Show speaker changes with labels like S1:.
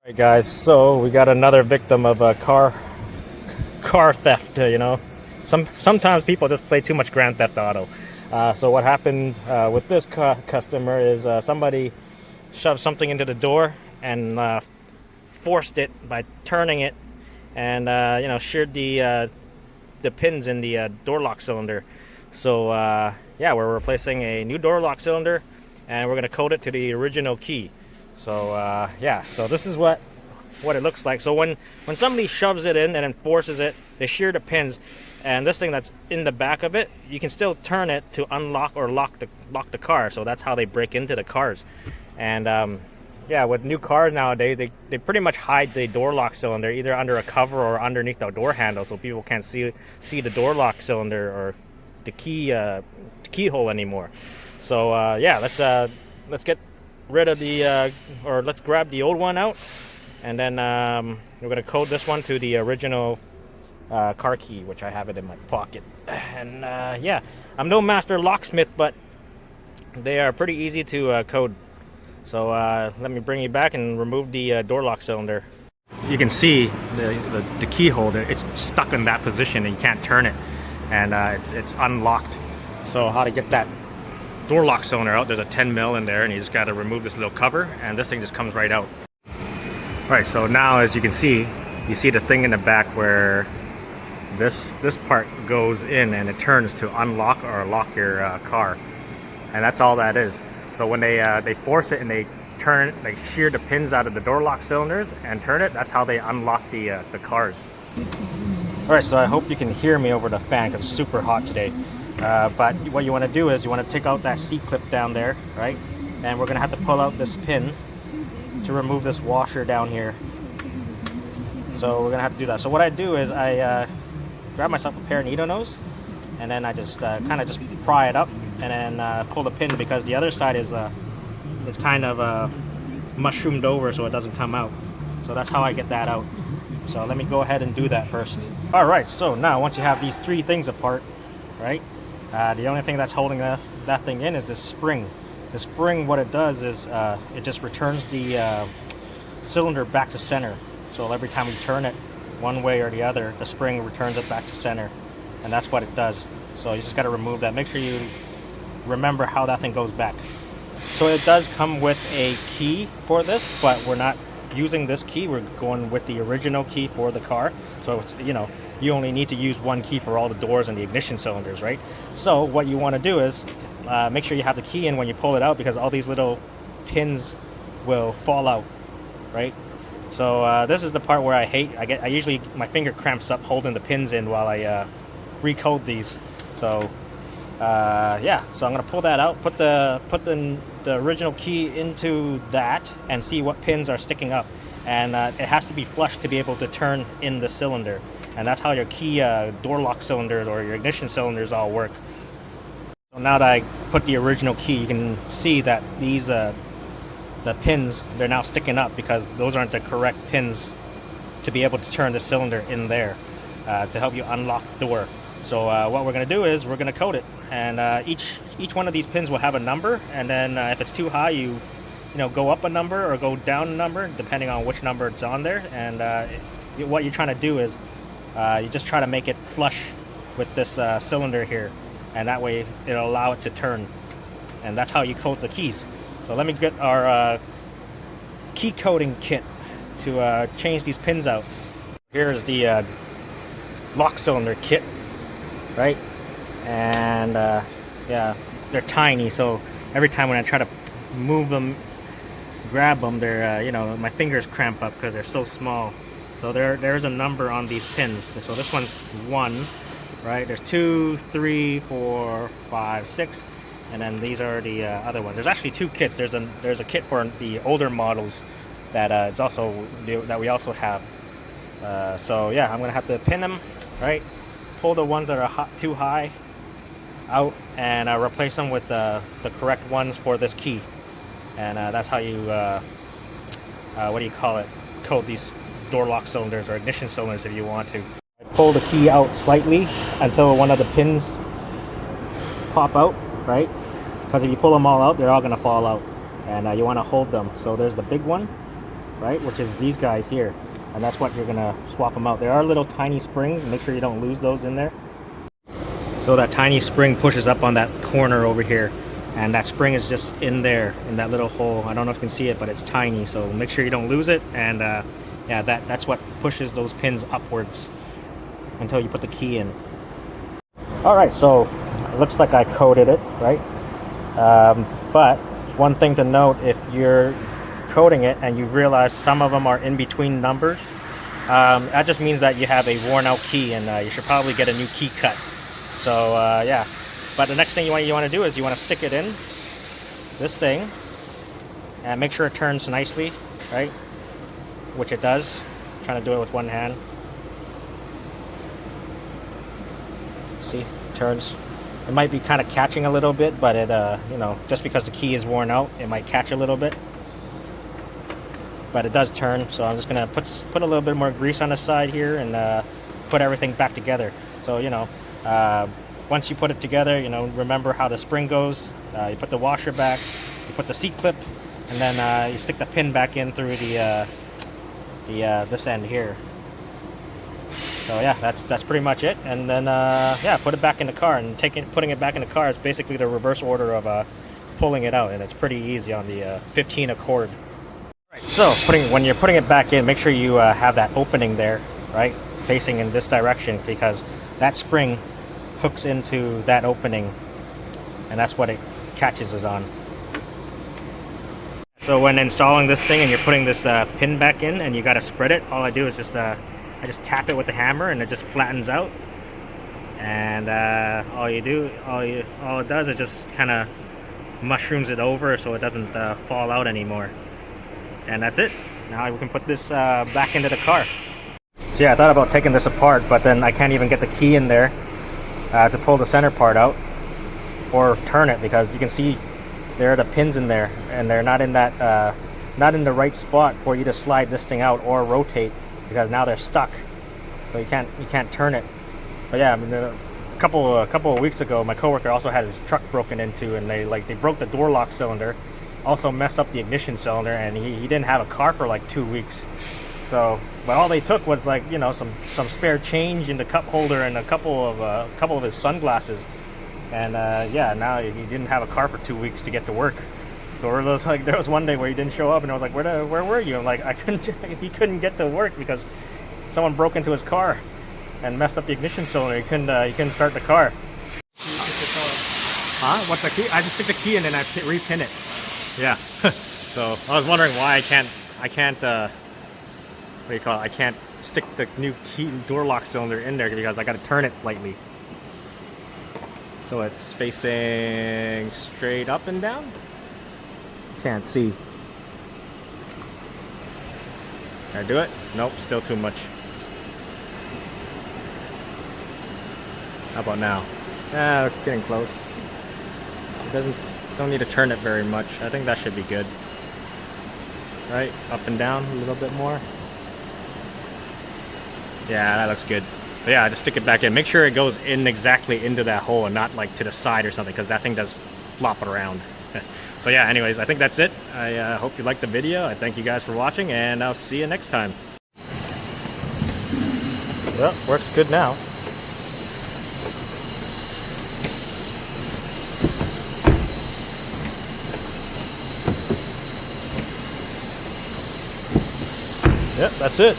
S1: Hey guys, so we got another victim of a car theft. Sometimes people just play too much Grand Theft Auto. So what happened with this customer is somebody shoved something into the door and forced it by turning it, and sheared the pins in the door lock cylinder. So yeah, we're replacing a new door lock cylinder, and we're gonna code it to the original key. So yeah, so this is what it looks like. So when somebody shoves it in and then forces it, they shear the pins, and this thing that's in the back of it, you can still turn it to unlock or lock the car. So that's how they break into the cars. And yeah, with new cars nowadays, they pretty much hide the door lock cylinder either under a cover or underneath the door handle, so people can't see the door lock cylinder or the keyhole anymore. So yeah, let's get rid of the or let's grab the old one out, and then we're gonna code this one to the original car key, which I have it in my pocket. And yeah, I'm no master locksmith, but they are pretty easy to code. So let me bring you back and remove the door lock cylinder. You can see the key holder, it's stuck in that position and you can't turn it, and it's unlocked. So how to get that door lock cylinder out, there's a 10 mil in there, and you just got to remove this little cover, and this thing just comes right out. Alright, so now as you can see, you see the thing in the back where this part goes in and it turns to unlock or lock your car, and that's all that is. So when they force it and they shear the pins out of the door lock cylinders and turn it, that's how they unlock the cars. Alright, so I hope you can hear me over the fan because it's super hot today. But what you want to do is you want to take out that C-clip down there, right? And we're going to have to pull out this pin to remove this washer down here. So we're going to have to do that. So what I do is I grab myself a pair of needle nose, and then I just kind of just pry it up and then pull the pin, because the other side is it's kind of mushroomed over so it doesn't come out. So that's how I get that out. So let me go ahead and do that first. Alright, so now once you have these three things apart, right? The only thing that's holding that thing in is this spring. The spring, what it does is it just returns the cylinder back to center. So every time we turn it one way or the other, the spring returns it back to center, and that's what it does. So you just got to remove that. Make sure you remember how that thing goes back. So it does come with a key for this, but we're not using this key. We're going with the original key for the car. So it's, you only need to use one key for all the doors and the ignition cylinders, right? So what you want to do is make sure you have the key in when you pull it out, because all these little pins will fall out, right? So this is the part where I usually, my finger cramps up holding the pins in while I recode these. So yeah, so I'm gonna pull that out, put the original key into that, and see what pins are sticking up. And it has to be flush to be able to turn in the cylinder. And that's how your key door lock cylinders or your ignition cylinders all work. So now that I put the original key, you can see that these the pins, they're now sticking up because those aren't the correct pins to be able to turn the cylinder in there to help you unlock the door. So what we're going to do is we're going to code it, and each one of these pins will have a number, and then if it's too high, you go up a number or go down a number depending on which number it's on there. And what you're trying to do is you just try to make it flush with this cylinder here, and that way it'll allow it to turn, and that's how you code the keys. So let me get our key coding kit to change these pins out. Here's the lock cylinder kit, right? And yeah, they're tiny, so every time when I try to move them, grab them, they're my fingers cramp up because they're so small. So there's a number on these pins. So this one's 1, right? There's 2, 3, 4, 5, 6, and then these are the other ones. There's actually 2 kits. There's a kit for the older models that we also have. So yeah, I'm gonna have to pin them, right? Pull the ones that are too high out, and replace them with the correct ones for this key. And that's how you code these door lock cylinders or ignition cylinders if you want to. Pull the key out slightly until one of the pins pop out, right? Because if you pull them all out, they're all going to fall out, and you want to hold them. So there's the big one, right? Which is these guys here. And that's what you're gonna swap them out. There are little tiny springs. Make sure you don't lose those in there. So that tiny spring pushes up on that corner over here. And that spring is just in there, in that little hole. I don't know if you can see it, but it's tiny. So make sure you don't lose it. And yeah, that's what pushes those pins upwards until you put the key in. All right, so it looks like I coded it, right? But one thing to note, if you're coding it and you realize some of them are in between numbers, that just means that you have a worn out key, and you should probably get a new key cut. So yeah, but the next thing you want to do is you want to stick it in this thing and make sure it turns nicely, right? Which it does. I'm trying to do it with one hand. See, it turns. It might be kind of catching a little bit, but it you know, just because the key is worn out, it might catch a little bit. But it does turn, so I'm just gonna put a little bit more grease on the side here and put everything back together. So you know, once you put it together, you know, remember how the spring goes. You put the washer back, you put the seat clip, and then you stick the pin back in through the this end here. So yeah, that's pretty much it. And then yeah, put it back in the car, and putting it back in the car is basically the reverse order of pulling it out, and it's pretty easy on the 15 Accord. Right, so when you're putting it back in, make sure you have that opening there, right, facing in this direction, because that spring hooks into that opening, and that's what it catches is on. So when installing this thing and you're putting this pin back in and you got to spread it, all I do is just I just tap it with the hammer and it just flattens out. And all it does is just kind of mushrooms it over so it doesn't fall out anymore. And that's it. Now we can put this back into the car. So yeah, I thought about taking this apart, but then I can't even get the key in there to pull the center part out or turn it, because you can see there are the pins in there, and they're not in that not in the right spot for you to slide this thing out or rotate, because now they're stuck. So you can't turn it. But yeah, I mean, a couple of weeks ago, my coworker also had his truck broken into, and they broke the door lock cylinder, also messed up the ignition cylinder, and he didn't have a car for like 2 weeks. So, but all they took was, like, you know, some spare change in the cup holder and a couple of his sunglasses, and yeah, now he didn't have a car for 2 weeks to get to work. So there was one day where he didn't show up, and I was like, where were you? I'm like, he couldn't get to work because someone broke into his car and messed up the ignition cylinder. He couldn't start the car. Huh? What's the key? I just stick the key in and I repin it. Yeah. So I was wondering why I can't what do you call it? I can't stick the new key door lock cylinder in there, because I got to turn it slightly. So it's facing straight up and down. Can't see. Can I do it? Nope, still too much. How about now? Ah, it's getting close. Don't need to turn it very much. I think that should be good. Right, up and down a little bit more. Yeah, that looks good. But yeah, I just stick it back in. Make sure it goes in exactly into that hole and not like to the side or something, because that thing does flop around. So yeah, anyways, I think that's it. I hope you liked the video. I thank you guys for watching, and I'll see you next time. Well, works good now. Yep, that's it.